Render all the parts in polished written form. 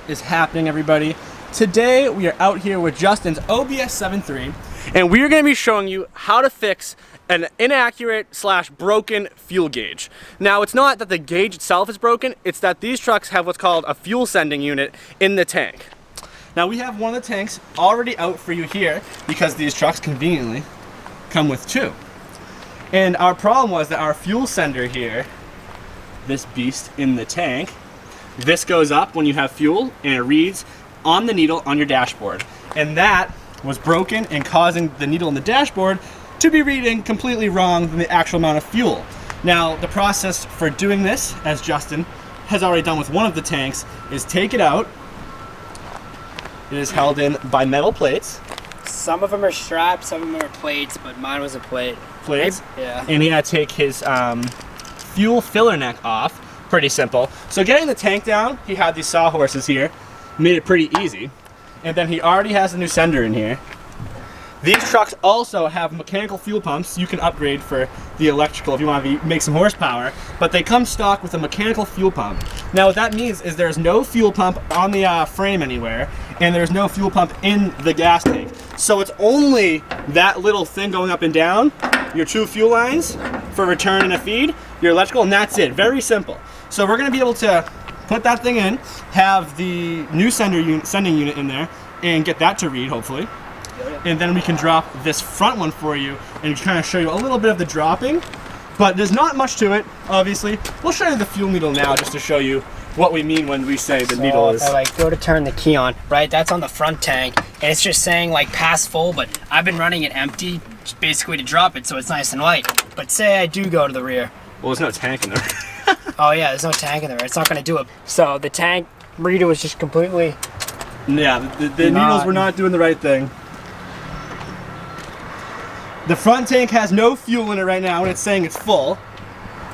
is happening, everybody? Today we are out here with Justin's OBS 7.3 and we are going to be showing you how to fix an inaccurate / broken fuel gauge. Now, it's not that the gauge itself is broken, it's that these trucks have what's called a fuel sending unit in the tank. Now, we have one of the tanks already out for you here because these trucks conveniently come with two. And our problem was that our fuel sender here, this beast in the tank, this goes up when you have fuel and it reads on the needle on your dashboard. And that was broken and causing the needle in the dashboard to be reading completely wrong than the actual amount of fuel. Now, the process for doing this, as Justin has already done with one of the tanks, is take it out. It is held in by metal plates. Some of them are straps, some of them are plates, but mine was a plate. Plates? Yeah. And he had to take his fuel filler neck off. Pretty simple. So getting the tank down, he had these sawhorses here, made it pretty easy. And then he already has a new sender in here. These trucks also have mechanical fuel pumps you can upgrade for the electrical if you want to make some horsepower, but they come stock with a mechanical fuel pump. Now what that means is there's no fuel pump on the frame anywhere, and there's no fuel pump in the gas tank. So it's only that little thing going up and down, your two fuel lines for return and a feed, your electrical, and that's it. Very simple. So we're going to be able to put that thing in, have the new sending unit in there, and get that to read, hopefully. And then we can drop this front one for you and kind of show you a little bit of the dropping. But there's not much to it, obviously. We'll show you the fuel needle now just to show you what we mean when we say the needle is... I like go to turn the key on, right? That's on the front tank, and it's just saying like pass full, but I've been running it empty, just basically to drop it so it's nice and light. But say I do go to the rear. Well, there's no tank in there. Oh yeah, there's no tank in there. It's not going to do it. So the tank reader was just completely... Yeah, the needles were not doing the right thing. The front tank has no fuel in it right now and it's saying it's full.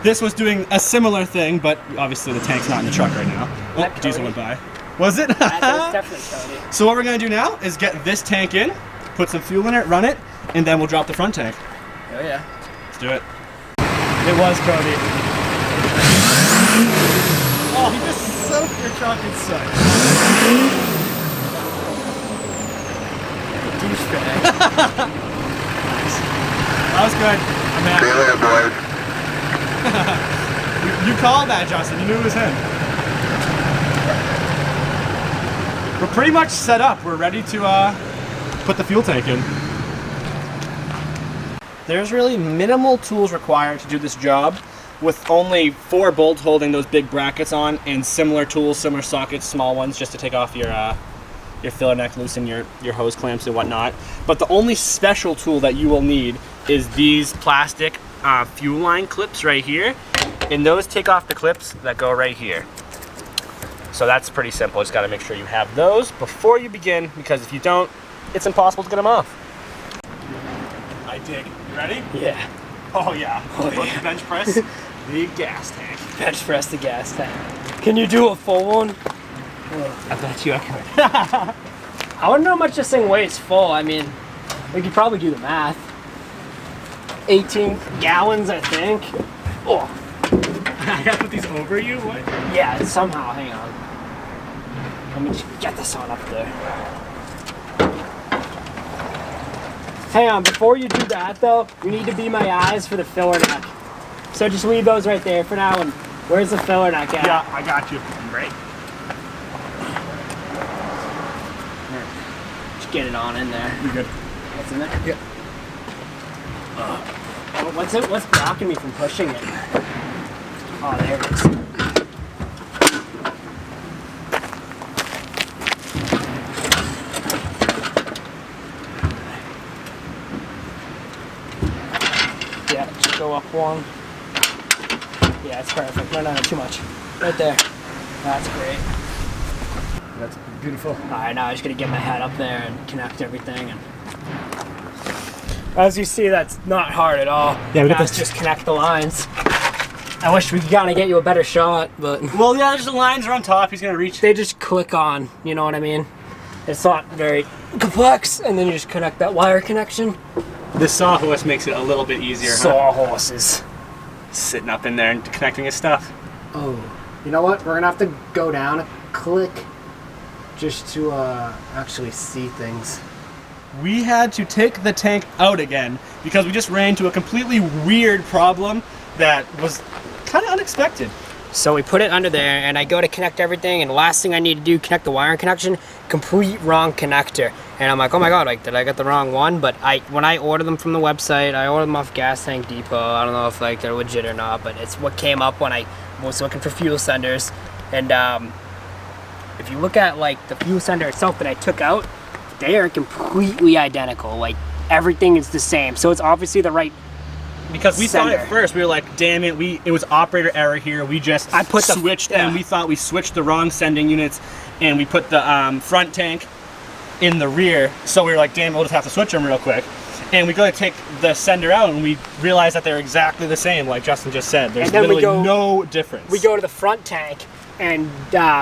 This was doing a similar thing, but obviously the tank's not in the truck right now. Oh, diesel went by. Was it? That was definitely Cody. So what we're going to do now is get this tank in, put some fuel in it, run it, and then we'll drop the front tank. Oh yeah. Let's do it. It was Cody. Oh, he just soaked your truck in soot. Douchebag. That was good. I'm happy. You called that, Justin. You knew it was him. We're pretty much set up. We're ready to put the fuel tank in. There's really minimal tools required to do this job, with only 4 bolts holding those big brackets on, and similar tools, similar sockets, small ones, just to take off your filler neck, loosen your hose clamps and whatnot. But the only special tool that you will need is these plastic fuel line clips right here, and those take off the clips that go right here. So that's pretty simple. Just got to make sure you have those before you begin, because if you don't, it's impossible to get them off. I dig. You ready? Yeah. Oh yeah. Oh, yeah. Bench press the gas tank. Bench press the gas tank. Can you do a full one? I bet you I could. I wouldn't know how much this thing weighs full. I mean, we could probably do the math. 18 gallons, I think. Oh. I gotta put these over you? What? Yeah, somehow. Hang on. Let me just get this on up there. Hang on, before you do that though, you need to be my eyes for the filler neck. So just leave those right there for now. And where's the filler neck at? Yeah, I got you. Great. Get it on in there. You're good. What's in there? Yeah. What's blocking me from pushing it? Oh, there it is. Yeah, just go up one. Yeah, it's perfect. No, too much. Right there. That's great. That's beautiful. Alright, now I just gotta get my head up there and connect everything. And as you see, that's not hard at all. Yeah, we got this. Just connect the lines. I wish we could kind of get you a better shot, but well, yeah, just the lines are on top. He's gonna reach. They just click on. You know what I mean? It's not very complex, and then you just connect that wire connection. The sawhorse makes it a little bit easier. Sawhorses. Sitting up in there and connecting his stuff. Oh, you know what? We're gonna have to go down a click just to actually see things. We had to take the tank out again because we just ran into a completely weird problem that was kind of unexpected. So we put it under there, and I go to connect everything, and the last thing I need to do, connect the wiring connection, complete wrong connector. And I'm like, oh my god, like, did I get the wrong one? But when I ordered them from the website, I ordered them off Gas Tank Depot. I don't know if like they're legit or not, but it's what came up when I was looking for fuel senders. And if you look at like the fuel sender itself that I took out, they are completely identical. Like, everything is the same. So it's obviously the right because we sender. thought at first, we were like, damn it, it was operator error here. We just switched and we thought we switched the wrong sending units, and we put the front tank in the rear. So we were like, damn, we'll just have to switch them real quick. And we go to take the sender out, and we realized that they're exactly the same, like Justin just said. There's literally no difference. We go to the front tank, and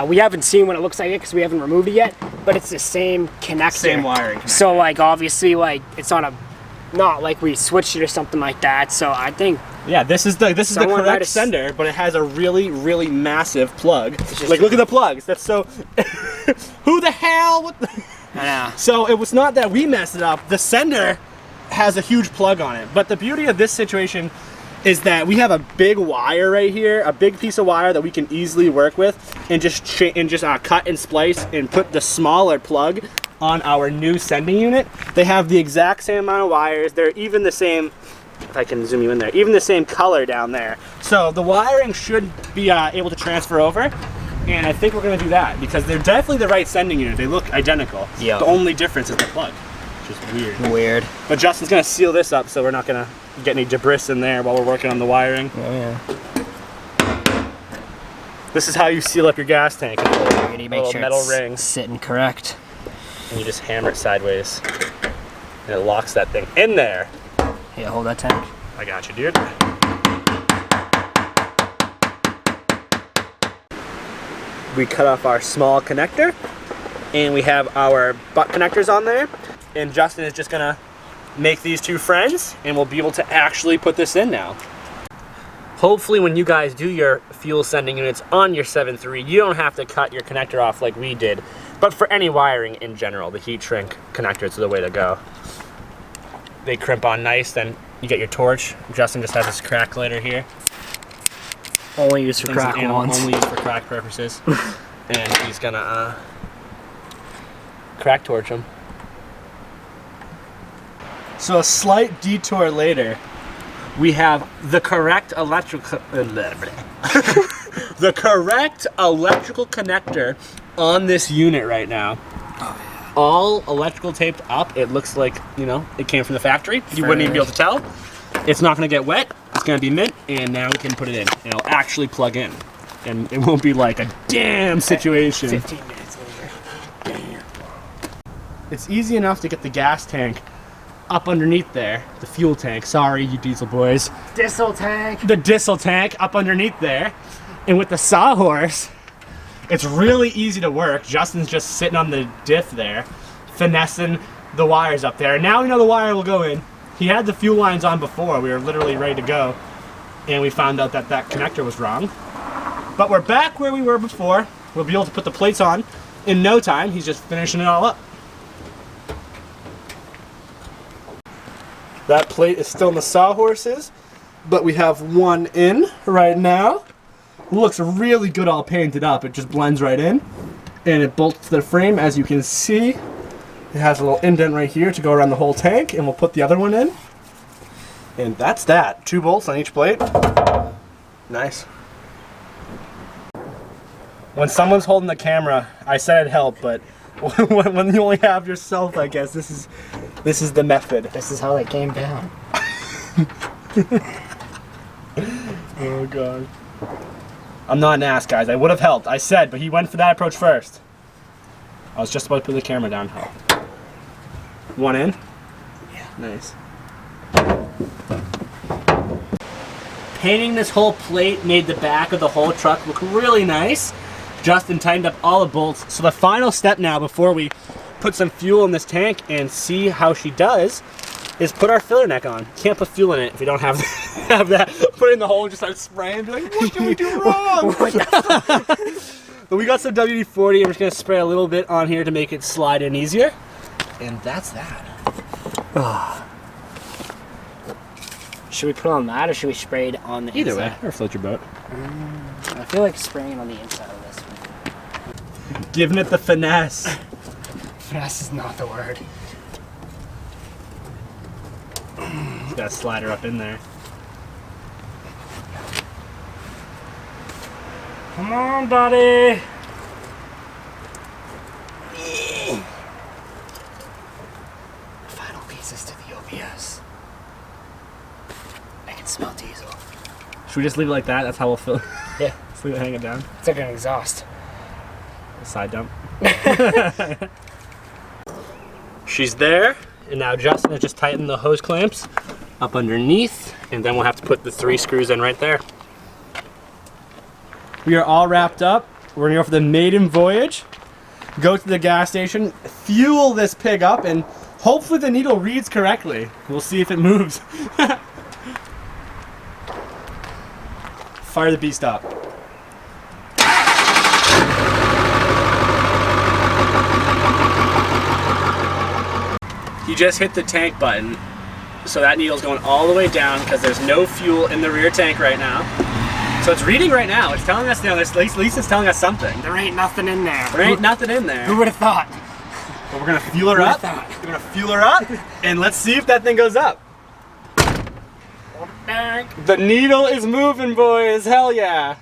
we haven't seen what it looks like yet because we haven't removed it yet, but it's the same connector. Same wiring connector. So like, obviously, like, it's on a, not like we switched it or something like that. So I think, yeah, this is the correct sender, but it has a really, really massive plug. Like, look at the plugs. That's so. Who the hell? What the... I know. So it was not that we messed it up. The sender has a huge plug on it. But the beauty of this situation is that we have a big wire right here, a big piece of wire that we can easily work with, and just cut and splice and put the smaller plug on our new sending unit. They have the exact same amount of wires. They're even the same, if I can zoom you in there, even the same color down there. So the wiring should be able to transfer over, and I think we're gonna do that because they're definitely the right sending unit. They look identical. Yeah. The only difference is the plug, which is weird. Weird. But Justin's gonna seal this up so we're not gonna get any debris in there while we're working on the wiring. Oh yeah. This is how you seal up your gas tank. You need to make sure metal it's ring. sitting correct. And you just hammer it sideways. And it locks that thing in there. Yeah, hold that tank. I got you, dude. We cut off our small connector, and we have our butt connectors on there. And Justin is just gonna make these two friends, and we'll be able to actually put this in now. Hopefully when you guys do your fuel sending units on your 7.3, you don't have to cut your connector off like we did. But for any wiring in general, the heat shrink connectors are the way to go. They crimp on nice, then you get your torch. Justin just has his crack lighter here. Only used for crack ones. Only used for crack purposes. And he's gonna crack torch them. So a slight detour later, we have the correct electrical the correct electrical connector on this unit right now. Oh, yeah. All electrical taped up. It looks like, you know, it came from the factory. You wouldn't even be able to tell. It's not going to get wet. It's going to be mint, and now we can put it in. And it'll actually plug in. And it won't be like a damn situation. 15 minutes later. Damn. It's easy enough to get the gas tank up underneath there. The fuel tank. Sorry, you diesel boys. Diesel tank. The diesel tank up underneath there. And with the sawhorse, it's really easy to work. Justin's just sitting on the diff there, finessing the wires up there. And now we know the wire will go in. He had the fuel lines on before. We were literally ready to go. And we found out that that connector was wrong. But we're back where we were before. We'll be able to put the plates on in no time. He's just finishing it all up. That plate is still in the sawhorses, but we have one in right now. Looks really good all painted up. It just blends right in, and it bolts to the frame. As you can see, it has a little indent right here to go around the whole tank, and we'll put the other one in. And that's that. 2 bolts on each plate. Nice. When someone's holding the camera, I said it'd help, but when you only have yourself, I guess this is the method. This is how they came down. Oh god. I'm not an ass, guys. I would have helped. I said, but he went for that approach first. I was just about to put the camera down. One in? Yeah. Nice. Painting this whole plate made the back of the whole truck look really nice. Justin tightened up all the bolts. So the final step now, before we put some fuel in this tank and see how she does, is put our filler neck on. Can't put fuel in it if we don't have that. Put it in the hole and just start spraying and be like, what did we do wrong? But we got some WD-40. I'm just gonna spray a little bit on here to make it slide in easier. And that's that. Should we put on that or should we spray it on the Either inside? way, or float your boat. I feel like spraying on the inside of this one. Giving it the finesse. Finesse is not the word. Just gotta slide her up in there. Come on, buddy. Final pieces to the OBS. I can smell diesel. Should we just leave it like that? That's how we'll fill. Yeah. Just leave it hanging down. It's like an exhaust. A side dump. She's there, and now Justin has just tightened the hose clamps up underneath, and then we'll have to put the 3 screws in right there. We are all wrapped up. We're gonna go for the maiden voyage, go to the gas station, fuel this pig up, and hopefully the needle reads correctly. We'll see if it moves. Fire the beast up. You just hit the tank button, so that needle's going all the way down because there's no fuel in the rear tank right now. So it's reading right now. It's telling us, at least it's telling us something. There ain't nothing in there. There ain't nothing in there. Who would have thought? But we're gonna fuel her up. We're gonna fuel her up, and let's see if that thing goes up. The needle is moving, boys. Hell yeah.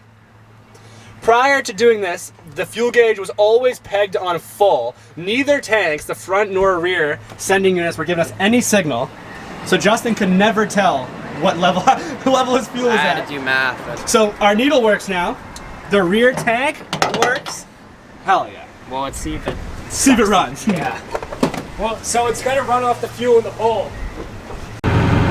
Prior to doing this, the fuel gauge was always pegged on full. Neither tanks, the front nor rear sending units, were giving us any signal. So Justin could never tell what level his fuel was I at. had to do math. But... So our needle works now. The rear tank works. Hell yeah. Well, let's see if it... See if it runs. Yeah. Well, so it's gonna run off the fuel in the bowl.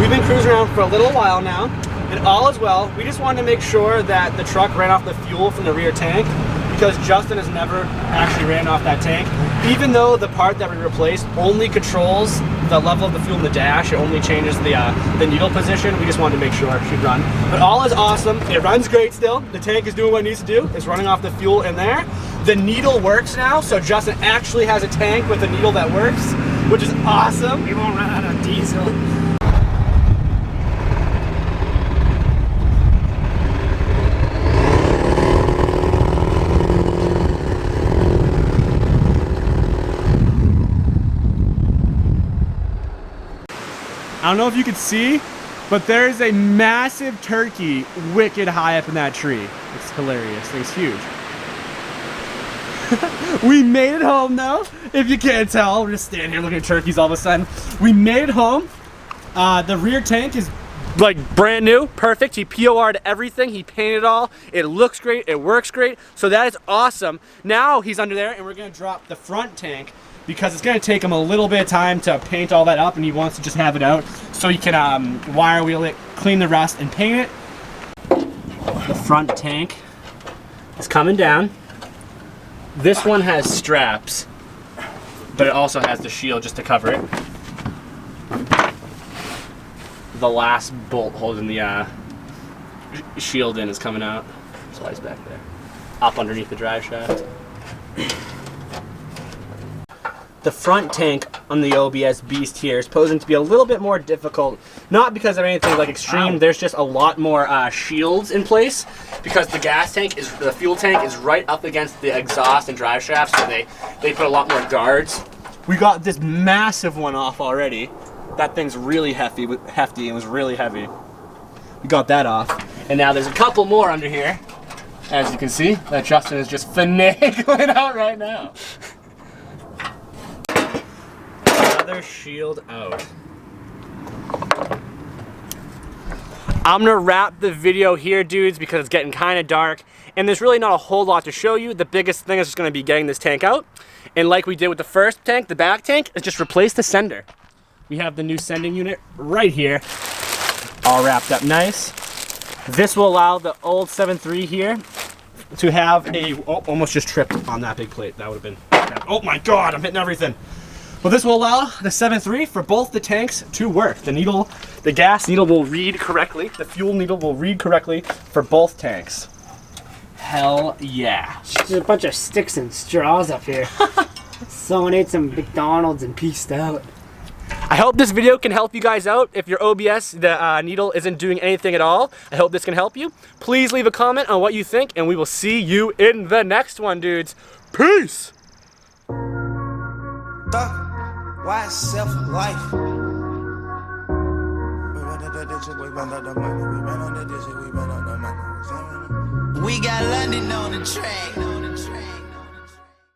We've been cruising around for a little while now, and all is well. We just wanted to make sure that the truck ran off the fuel from the rear tank, because Justin has never actually ran off that tank. Even though the part that we replaced only controls the level of the fuel in the dash, it only changes the needle position. We just wanted to make sure it should run. But all is awesome. It runs great still. The tank is doing what it needs to do. It's running off the fuel in there. The needle works now, so Justin actually has a tank with a needle that works, which is awesome. We won't run out of diesel. I don't know if you can see, but there's a massive turkey wicked high up in that tree. It's hilarious. Thing's huge. We made it home though. If you can't tell, we're just standing here looking at turkeys all of a sudden. We made it home. The rear tank is like brand new, perfect. He POR'd everything, he painted it all. It looks great, it works great. So that is awesome. Now he's under there and we're gonna drop the front tank because it's gonna take him a little bit of time to paint all that up, and he wants to just have it out so he can wire wheel it, clean the rust, and paint it. The front tank is coming down. This one has straps, but it also has the shield just to cover it. The last bolt holding the shield in is coming out. That's why it's back there. Up underneath the drive shaft. The front tank on the OBS Beast here is posing to be a little bit more difficult, not because of anything like extreme. There's just a lot more shields in place because the the fuel tank is right up against the exhaust and drive shaft, so they put a lot more guards. We got this massive one off already. That thing's really hefty and was really heavy. We got that off, and now there's a couple more under here, as you can see, that Justin is just finagling out right now. Another shield out. I'm gonna wrap the video here, dudes, because it's getting kind of dark, and there's really not a whole lot to show you. The biggest thing is just gonna be getting this tank out, and like we did with the first tank, the back tank, is just replace the sender. We have the new sending unit right here, all wrapped up nice. This will allow the old 7.3 here to have a, oh, almost just tripped on that big plate. That would have been, oh my God, I'm hitting everything. Well, this will allow the 7.3 for both the tanks to work. The gas needle will read correctly. The fuel needle will read correctly for both tanks. Hell yeah. Just a bunch of sticks and straws up here. Someone ate some McDonald's and pieced out. I hope this video can help you guys out. If your OBS, the needle isn't doing anything at all, I hope this can help you. Please leave a comment on what you think, and we will see you in the next one, dudes. Peace! Why self-life? We got London on the track.